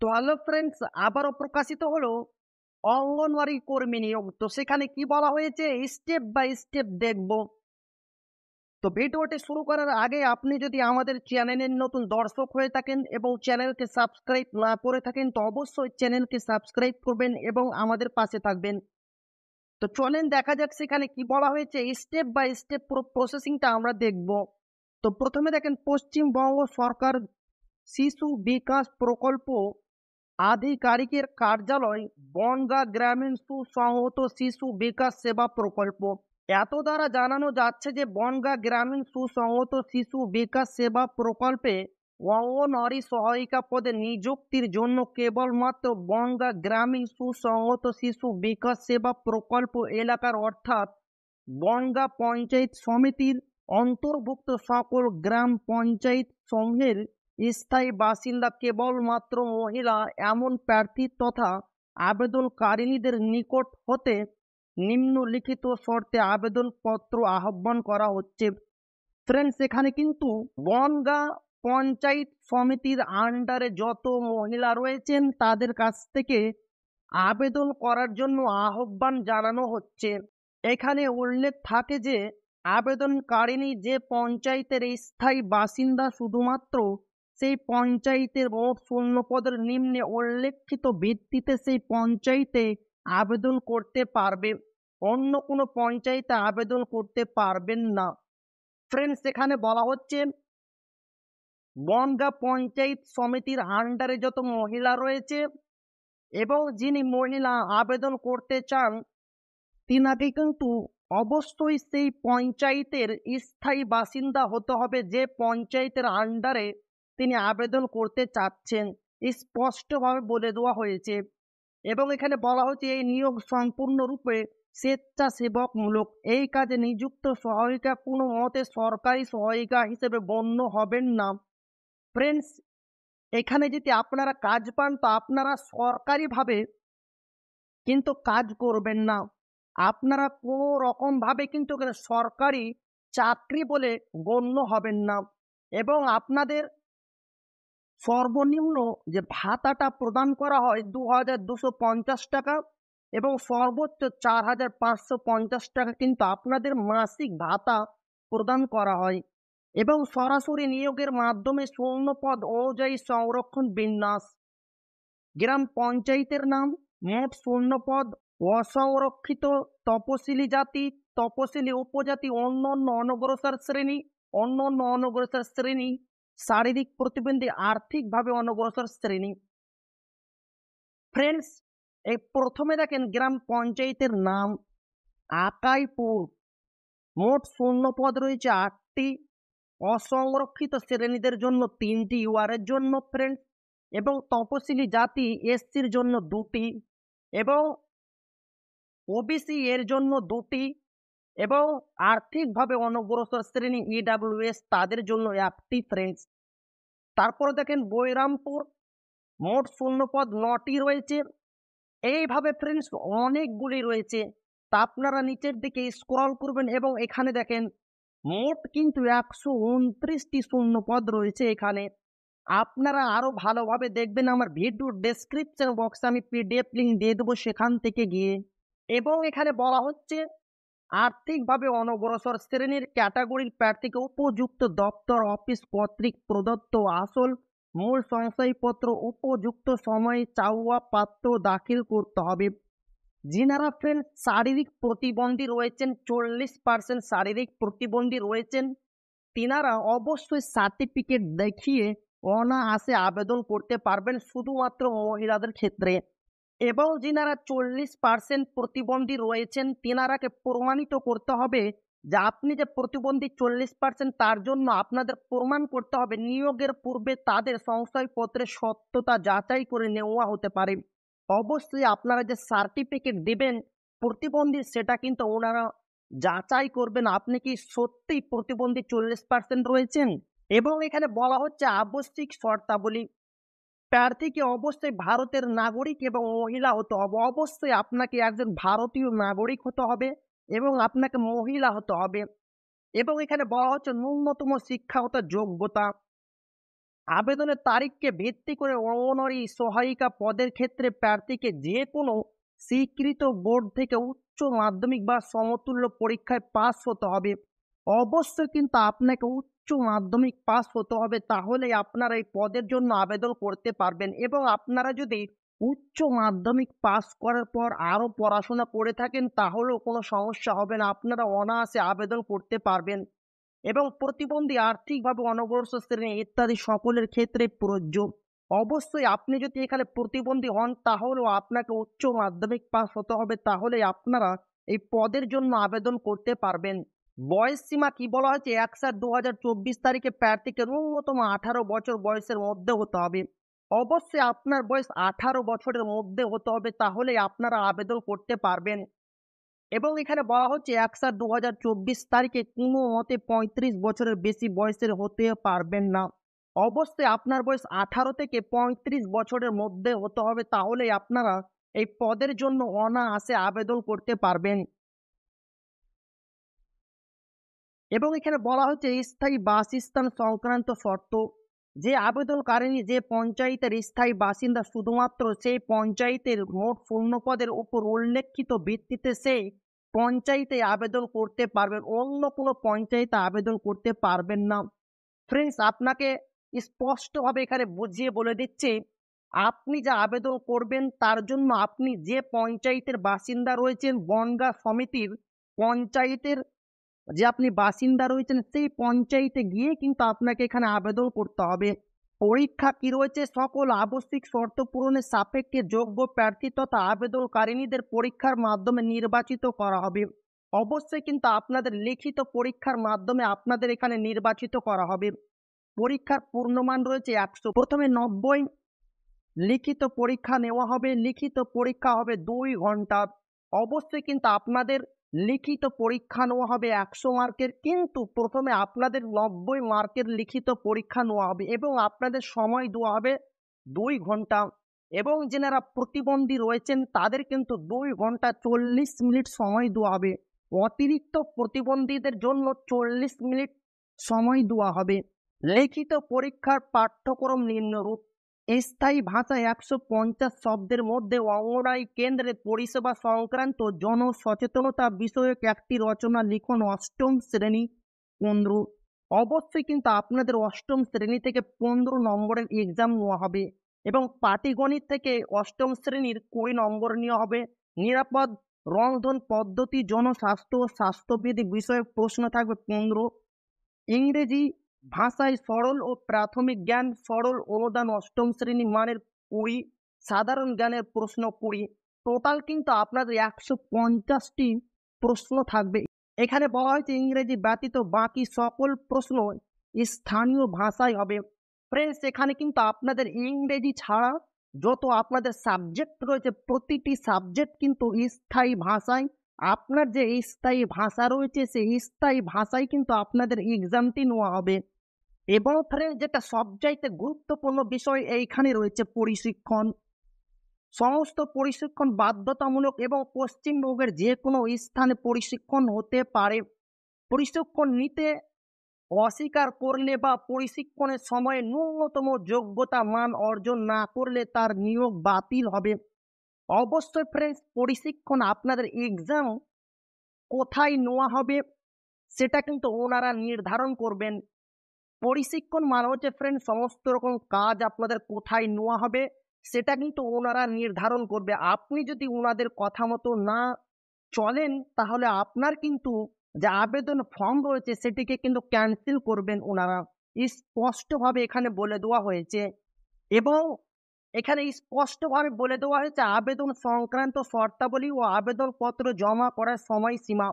তো hello friends, আবারও প্রকাশিত হলো অঙ্গনওয়াড়ি কর্মী নিয়োগ। তো সেখানে কি বলা হয়েছে স্টেপ বাই স্টেপ দেখব। তো ভিডিওটি শুরু করার আগে আপনি যদি আমাদের চ্যানেলের নতুন দর্শক হয়ে থাকেন এবং চ্যানেলকে সাবস্ক্রাইব না করে থাকেন তো অবশ্যই চ্যানেলকে সাবস্ক্রাইব করবেন এবং আমাদের পাশে থাকবেন। তো চলেন দেখা যাক সেখানে কি বলা হয়েছে, স্টেপ বাই স্টেপ পুরো প্রসেসিংটা আমরা দেখব। তো প্রথমে দেখেন, পশ্চিমবঙ্গ সরকার শিশু বিকাশ প্রকল্প আধিকারিকের কার্যালয়, বনগাঁ গ্রামীণ সুসংহত শিশু বিকাশ সেবা প্রকল্প। এত দ্বারা জানানো যাচ্ছে যে বনগাঁ গ্রামীণ সুসংহত শিশু বিকাশ সেবা প্রকল্পে অঙ্গনওয়াড়ি সহায়িকা পদে নিযুক্তির জন্য কেবলমাত্র বনগাঁ গ্রামীণ সুসংহত শিশু বিকাশ সেবা প্রকল্প এলাকার অর্থাৎ বনগাঁ পঞ্চায়েত সমিতির অন্তর্ভুক্ত সকল গ্রাম পঞ্চায়েত সমূহের স্থায়ী বাসিন্দা কেবলমাত্র মহিলা এমন প্রার্থী তথা আবেদনকারিণীদের নিকট হতে নিম্নলিখিত শর্তে আবেদনপত্র আহ্বান করা হচ্ছে। ফ্রেন্ডস, এখানে কিন্তু বনগাঁ পঞ্চায়েত সমিতির আন্ডারে যত মহিলা রয়েছেন তাদের কাছ থেকে আবেদন করার জন্য আহ্বান জানানো হচ্ছে। এখানে উল্লেখ থাকে যে আবেদনকারিণী যে পঞ্চায়েতের স্থায়ী বাসিন্দা শুধুমাত্র সেই পঞ্চায়েতের মোট শূন্যপদের নিম্নে উল্লেখিত ভিত্তিতে সেই পঞ্চায়েতে আবেদন করতে পারবে, অন্য কোনো পঞ্চায়েতে আবেদন করতে পারবেন না। ফ্রেন্ডস, এখানে বলা হচ্ছে বনগাঁ পঞ্চায়েত সমিতির আন্ডারে যত মহিলা রয়েছে এবং যিনি মহিলা আবেদন করতে চান তিনাকে কিন্তু অবশ্যই সেই পঞ্চায়েতের স্থায়ী বাসিন্দা হতে হবে যে পঞ্চায়েতের আন্ডারে তিনি আবেদন করতে চাচ্ছেন, স্পষ্টভাবে বলে দেওয়া হয়েছে। এবং এখানে বলা হচ্ছে এই নিয়োগ সম্পূর্ণরূপে স্বেচ্ছাসেবকমূলক। এই কাজে নিযুক্ত সহায়িকা কোনো মতে সরকারি সহায়িকা হিসেবে গণ্য হবেন না। ফ্রেন্ডস, এখানে যদি আপনারা কাজ পান তো আপনারা সরকারিভাবে কিন্তু কাজ করবেন না, আপনারা কোনো রকম ভাবে কিন্তু এখানে সরকারি চাকরি বলে গণ্য হবেন না। এবং আপনাদের সর্বনিম্ন যে ভাতাটা প্রদান করা হয় 2250 টাকা এবং সর্বোচ্চ 4550 টাকা কিন্তু আপনাদের মাসিক ভাতা প্রদান করা হয়। এবং সরাসরি নিয়োগের মাধ্যমে শূন্যপদ অনুযায়ী সংরক্ষণ বিন্যাস, গ্রাম পঞ্চায়েতের নাম, মোট শূন্যপদ, অসংরক্ষিত তপশিলি জাতি, তপশিলি উপজাতি, অন্যান্য অনগ্রসর শ্রেণী, অন্যান্য অনগ্রসর শ্রেণী, শারীরিক প্রতিবন্ধী, আর্থিকভাবে অনগ্রসর শ্রেণী। ফ্রেন্ডস, এই প্রথমে দেখেন গ্রাম পঞ্চায়েতের নাম আকাইপুর, মোট শূন্যপদ রয়েছে 8টি, অসংরক্ষিত শ্রেণীদের জন্য 3টি, ইউআরের জন্য ফ্রেন্ডস, এবং তপশিলি জাতি এসসির জন্য 2টি, এবং ওবিসি এর জন্য 2টি, এবং আর্থিকভাবে অনগ্রসর শ্রেণী ইডাব্লিউএস তাদের জন্য 1টি ফ্রেন্ডস। তারপরে দেখেন বৈরামপুর, মোট শূন্যপদ 9টি রয়েছে। এইভাবে ফ্রেন্ডস অনেকগুলি রয়েছে। তা আপনারা নিচের দিকে স্ক্রল করবেন এবং এখানে দেখেন মোট কিন্তু 129টি শূন্যপদ রয়েছে। এখানে আপনারা আরো ভালোভাবে দেখবেন, আমার ভিডিও ডেসক্রিপশন বক্সে আমি পিডিএফ লিঙ্ক দিয়ে দেবো, সেখান থেকে গিয়ে। এবং এখানে বলা হচ্ছে আর্থিকভাবে অনগ্রসর শ্রেণীর ক্যাটাগরির প্রার্থীকে উপযুক্ত দপ্তর অফিস কর্তৃক প্রদত্ত আসল মূল সংশয়পত্র উপযুক্ত সময়ে চাওয়া পাত্র দাখিল করতে হবে। যিনারা ফ্রেন্ড শারীরিক প্রতিবন্ধী রয়েছেন, 40% শারীরিক প্রতিবন্ধী রয়েছেন, তিনারা অবশ্যই সার্টিফিকেট দেখিয়ে অনায়াসে আবেদন করতে পারবেন, শুধুমাত্র মহিলাদের ক্ষেত্রে। এবং যিনারা 40% প্রতিবন্ধী রয়েছেন তিনারাকে প্রমাণিত করতে হবে যে আপনি যে প্রতিবন্ধী 40% তার জন্য আপনাদের প্রমাণ করতে হবে নিয়োগের পূর্বে তাদের সংশয়পত্রের সত্যতা যাচাই করে নেওয়া হতে পারে। অবশ্যই আপনারা যে সার্টিফিকেট দিবেন প্রতিবন্ধী সেটা কিন্তু ওনারা যাচাই করবেন আপনি কি সত্যি প্রতিবন্ধী 40% রয়েছেন। এবং এখানে বলা হচ্ছে আবশ্যিক শর্তাবলী, প্রার্থীকে অবশ্যই ভারতের নাগরিক এবং মহিলা হতে হবে। অবশ্যই আপনাকে একজন ভারতীয় নাগরিক হতে হবে এবং আপনাকে মহিলা হতে হবে। এবং এখানে বলা হচ্ছে ন্যূনতম শিক্ষাগত যোগ্যতা, আবেদনের তারিখকে ভিত্তি করে অঙ্গনওয়াড়ি সহায়িকা পদের ক্ষেত্রে প্রার্থীকে যে কোনো স্বীকৃত বোর্ড থেকে উচ্চ মাধ্যমিক বা সমতুল্য পরীক্ষায় পাস হতে হবে। অবশ্যই কিন্তু আপনাকে উচ্চ মাধ্যমিক পাস হতে হবে, তাহলেই আপনারা এই পদের জন্য আবেদন করতে পারবেন। এবং আপনারা যদি উচ্চ মাধ্যমিক পাস করার পর আরও পড়াশোনা করে থাকেন তাহলেও কোনো সমস্যা হবে না, আপনারা অনায়াসে আবেদন করতে পারবেন। এবং প্রতিবন্ধী, আর্থিকভাবে অনগ্রসর শ্রেণী ইত্যাদি সকলের ক্ষেত্রে প্রযোজ্য। অবশ্যই আপনি যদি এখানে প্রতিবন্ধী হন তাহলেও আপনাকে উচ্চ মাধ্যমিক পাস হতে হবে, তাহলে আপনারা এই পদের জন্য আবেদন করতে পারবেন। বয়স সীমা কি বলা হয়েছে, 1/7/2024 তারিখে প্রার্থীকে ন্যূনতম 18 বছর বয়সের মধ্যে হতে হবে। অবশ্যই আপনার বয়স 18 বছরের মধ্যে হতে হবে, তাহলে আপনারা আবেদন করতে পারবেন। এবং এখানে বলা হচ্ছে 1/7/2024 তারিখে কোনো মতে 35 বছরের বেশি বয়সের হতে পারবেন না। অবশ্যই আপনার বয়স 18 থেকে 35 বছরের মধ্যে হতে হবে, তাহলেই আপনারা এই পদের জন্য অনায়াসে আবেদন করতে পারবেন। এবং এখানে বলা হচ্ছে স্থায়ী বাসস্থান সংক্রান্ত শর্ত। যে আবেদনকারিনী যে পঞ্চায়েতের স্থায়ী বাসিন্দা শুধুমাত্র সেই পঞ্চায়েতের মোট শূন্য পদের উপর উল্লেখিত ভিত্তিতে সেই পঞ্চায়েতে আবেদন করতে পারবেন, অন্য কোনো পঞ্চায়েতে আবেদন করতে পারবেন না। ফ্রেন্ডস, আপনাকে স্পষ্টভাবে এখানে বুঝিয়ে বলে দিচ্ছি, আপনি যা আবেদন করবেন তার জন্য আপনি যে পঞ্চায়েতের বাসিন্দা রয়েছেন, বনগাঁ সমিতির পঞ্চায়েতের যে আপনি বাসিন্দা রয়েছেন সেই পঞ্চায়েতে গিয়ে কিন্তু আপনাকে এখানে আবেদন করতে হবে। পরীক্ষা কি রয়েছে, সকল আবশ্যিক শর্ত পূরণের সাপেক্ষে যোগ্য প্রার্থী তথা আবেদনকারিনীদের পরীক্ষার মাধ্যমে নির্বাচিত করা হবে। অবশ্যই কিন্তু আপনাদের লিখিত পরীক্ষার মাধ্যমে আপনাদের এখানে নির্বাচিত করা হবে। পরীক্ষার পূর্ণমান রয়েছে 100। প্রথমে 90 লিখিত পরীক্ষা নেওয়া হবে। লিখিত পরীক্ষা হবে 2 ঘন্টা। অবশ্যই কিন্তু আপনাদের লিখিত পরীক্ষা নেওয়া হবে 100 মার্কের, কিন্তু প্রথমে আপনাদের 90 মার্কের লিখিত পরীক্ষা নেওয়া হবে এবং আপনাদের সময় দেওয়া হবে 2 ঘন্টা। এবং যারা প্রতিবন্ধী রয়েছেন তাদের কিন্তু 2 ঘন্টা 40 মিনিট সময় দেওয়া হবে। অতিরিক্ত প্রতিবন্ধীদের জন্য 40 মিনিট সময় দেওয়া হবে। লিখিত পরীক্ষার পাঠ্যক্রম নিম্নরূপ: স্থায়ী ভাষায় 150 শব্দের মধ্যে অঙ্গনওয়াড়ি কেন্দ্রের পরিষেবা সংক্রান্ত জনসচেতনতা বিষয়ক একটি রচনা লিখন। অষ্টম শ্রেণী 15। অবশ্যই কিন্তু আপনাদের অষ্টম শ্রেণী থেকে 15 নম্বরের এক্সাম নেওয়া হবে এবং পাটিগণিত থেকে অষ্টম শ্রেণীর 20 নম্বর নেওয়া হবে। নিরাপদ রন্ধন পদ্ধতি, জনস্বাস্থ্য ও স্বাস্থ্যবিধি বিষয়ক প্রশ্ন থাকবে 15। ইংরেজি ভাষায় সরল ও প্রাথমিক জ্ঞান, সরল অনুদান অষ্টম শ্রেণী মানের 20। সাধারণ জ্ঞানের প্রশ্ন 20। টোটাল কিন্তু আপনাদের 150টি প্রশ্ন থাকবে। এখানে বলা হয়েছে ইংরেজি ব্যতীত বাকি সকল প্রশ্ন স্থানীয় ভাষায় হবে। ফ্রেন্ডস, এখানে কিন্তু আপনাদের ইংরেজি ছাড়া যত আপনাদের সাবজেক্ট রয়েছে প্রতিটি সাবজেক্ট কিন্তু স্থায়ী ভাষায়, আপনার যে স্থায়ী ভাষা রয়েছে সেই স্থায়ী ভাষায় কিন্তু আপনাদের এক্সামটি নেওয়া হবে। এবং ফ্রেন্ড, যেটা সবচাইতে গুরুত্বপূর্ণ বিষয় এইখানে রয়েছে প্রশিক্ষণ। সমস্ত প্রশিক্ষণ বাধ্যতামূলক এবং পশ্চিমবঙ্গের যে কোনো স্থানে প্রশিক্ষণ হতে পারে। প্রশিক্ষণ নিতে অস্বীকার করলে বা প্রশিক্ষণের সময় ন্যূনতম যোগ্যতা মান অর্জন না করলে তার নিয়োগ বাতিল হবে। অবশ্যই ফ্রেন্ডস, প্রশিক্ষণ আপনাদের এক্সাম কোথায় নেওয়া হবে সেটা কিন্তু ওনারা নির্ধারণ করবেন। প্রশিক্ষণ মানে হচ্ছে ফ্রেন্ড সমস্ত রকম কাজ আপনাদের কোথায় নেওয়া হবে সেটা কিন্তু ওনারা নির্ধারণ করবে। আপনি যদি ওনাদের কথা মতো না চলেন তাহলে আপনার কিন্তু যে আবেদন ফর্ম রয়েছে সেটিকে কিন্তু ক্যান্সেল করবেন ওনারা, স্পষ্টভাবে এখানে বলে দেওয়া হয়েছে। এবং এখানে স্পষ্টভাবে বলে দেওয়া হয়েছে আবেদন সংক্রান্ত শর্তাবলী ও আবেদনপত্র জমা করার সময়সীমা।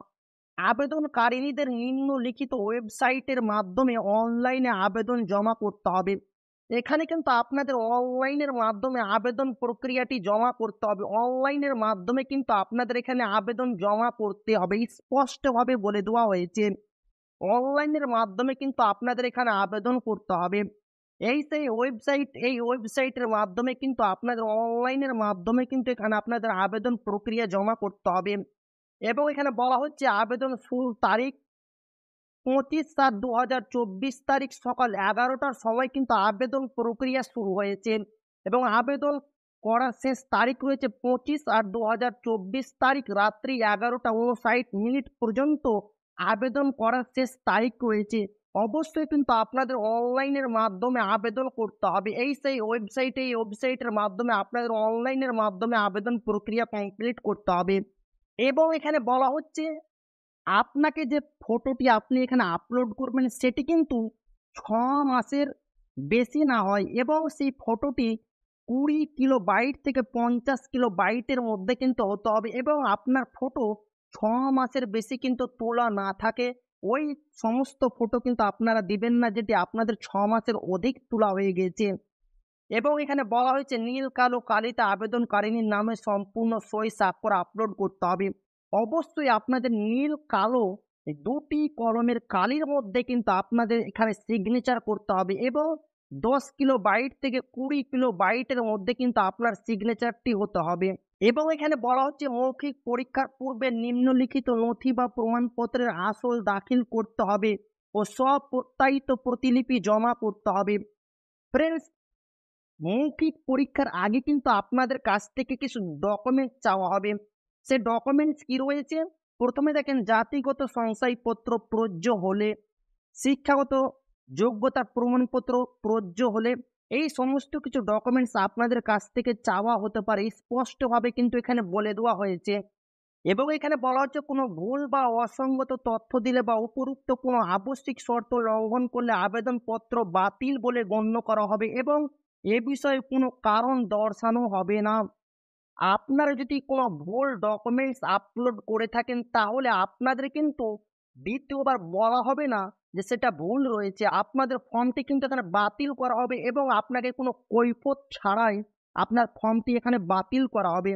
আবেদনকারিনীদের নিম্নলিখিত ওয়েবসাইটের মাধ্যমে অনলাইনে আবেদন জমা করতে হবে। এখানে কিন্তু আপনাদের অনলাইনের মাধ্যমে আবেদন প্রক্রিয়াটি জমা করতে হবে। অনলাইনের মাধ্যমে কিন্তু আপনাদের এখানে আবেদন জমা করতে হবে, স্পষ্টভাবে বলে দেওয়া হয়েছে অনলাইনের মাধ্যমে কিন্তু আপনাদের এখানে আবেদন করতে হবে। এই সেই ওয়েবসাইট, এই ওয়েবসাইটের মাধ্যমে কিন্তু আপনাদের অনলাইনের মাধ্যমে কিন্তু এখানে আপনাদের আবেদন প্রক্রিয়া জমা করতে হবে। এবং এখানে বলা হচ্ছে আবেদন শুরুর তারিখ 25/7/2024 তারিখ সকাল 11টার সময় কিন্তু আবেদন প্রক্রিয়া শুরু হয়েছে এবং আবেদন করার শেষ তারিখ রয়েছে 25/8/2024 তারিখ রাত্রি 11টা 59 মিনিট পর্যন্ত আবেদন করার শেষ তারিখ রয়েছে। অবশ্যই কিন্তু আপনাদের অনলাইনের মাধ্যমে আবেদন করতে হবে। সেই ওয়েবসাইটের মাধ্যমে আপনাদের অনলাইনের মাধ্যমে আবেদন প্রক্রিয়া কমপ্লিট করতে হবে এবং এখানে বলা হচ্ছে আপনাকে যে ফটোটি আপনি এখানে আপলোড করবেন সেটি কিন্তু 6 মাসের বেশি না হয় এবং সেই ফটোটি 20 কিলোবাইট থেকে 50 কিলোবাইটের মধ্যে কিন্তু হতে হবে এবং আপনার ফটো 6 মাসের বেশি কিন্তু তোলা না থাকে। ওই সমস্ত ফটো কিন্তু আপনারা দিবেন না যেটি আপনাদের 6 মাসের অধিক তোলা হয়ে গেছে। এবং এখানে বলা হয়েছে নীল কালো কালিতে আবেদনকারিনীর নামে সম্পূর্ণ সই স্বাক্ষর আপলোড করতে হবে। অবশ্যই আপনাদের নীল কালো এই দুটি কলমের কালির মধ্যে কিন্তু আপনাদের এখানে সিগনেচার করতে হবে এবং 10 কিলোবাইট থেকে 20 কিলোবাইটের মধ্যে কিন্তু আপনার সিগনেচারটি হতে হবে এবং এখানে বলা হচ্ছে মৌখিক পরীক্ষার পূর্বে নিম্নলিখিত নথি বা প্রমাণপত্রের আসল দাখিল করতে হবে ও স্বপ্রত্যায়িত প্রতিলিপি জমা করতে হবে। ফ্রেন্ডস, মৌখিক পরীক্ষার আগে কিন্তু আপনাদের কাছ থেকে কিছু ডকুমেন্টস চাওয়া হবে। সে ডকুমেন্টস কি রয়েছে? প্রথমে দেখেন জাতিগত শংসাপত্র প্রযোজ্য হলে, শিক্ষাগত যোগ্যতার প্রমাণপত্র প্রযোজ্য হলে, এই সমস্ত কিছু ডকুমেন্টস আপনাদের কাছ থেকে চাওয়া হতে পারে। স্পষ্টভাবে কিন্তু এখানে বলে দেওয়া হয়েছে এবং এখানে বলা হচ্ছে কোনো ভুল বা অসঙ্গত তথ্য দিলে বা উপরুক্ত কোনো আবশ্যিক শর্ত লঙ্ঘন করলে আবেদনপত্র বাতিল বলে গণ্য করা হবে এবং এ বিষয়ে কোনো কারণ দর্শানো হবে না। আপনারা যদি কোনো ভুল ডকুমেন্টস আপলোড করে থাকেন তাহলে আপনাদের কিন্তু দ্বিতীয়বার বলা হবে না যে সেটা ভুল রয়েছে। আপনাদের ফর্মটি কিন্তু এখানে বাতিল করা হবে এবং আপনাকে কোনো কৈফিয়ত ছাড়াই আপনার ফর্মটি এখানে বাতিল করা হবে।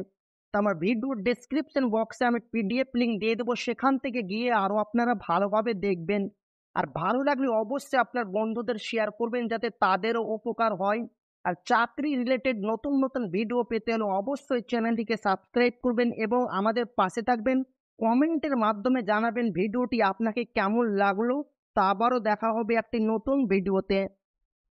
তো আমার ভিডিওর ডেসক্রিপশন বক্সে আমি পিডিএফ লিঙ্ক দিয়ে দেবো, সেখান থেকে গিয়ে আরও আপনারা ভালোভাবে দেখবেন। আর ভালো লাগলে অবশ্যই আপনার বন্ধুদের শেয়ার করবেন যাতে তাদেরও উপকার হয়। আর চাকরি রিলেটেড নতুন নতুন ভিডিও পেতে হলে অবশ্যই চ্যানেলটিকে সাবস্ক্রাইব করবেন এবং আমাদের পাশে থাকবেন। কমেন্টের মাধ্যমে জানাবেন ভিডিওটি আপনাকে কেমন লাগলো। তা আবারও দেখা হবে একটি নতুন ভিডিওতে।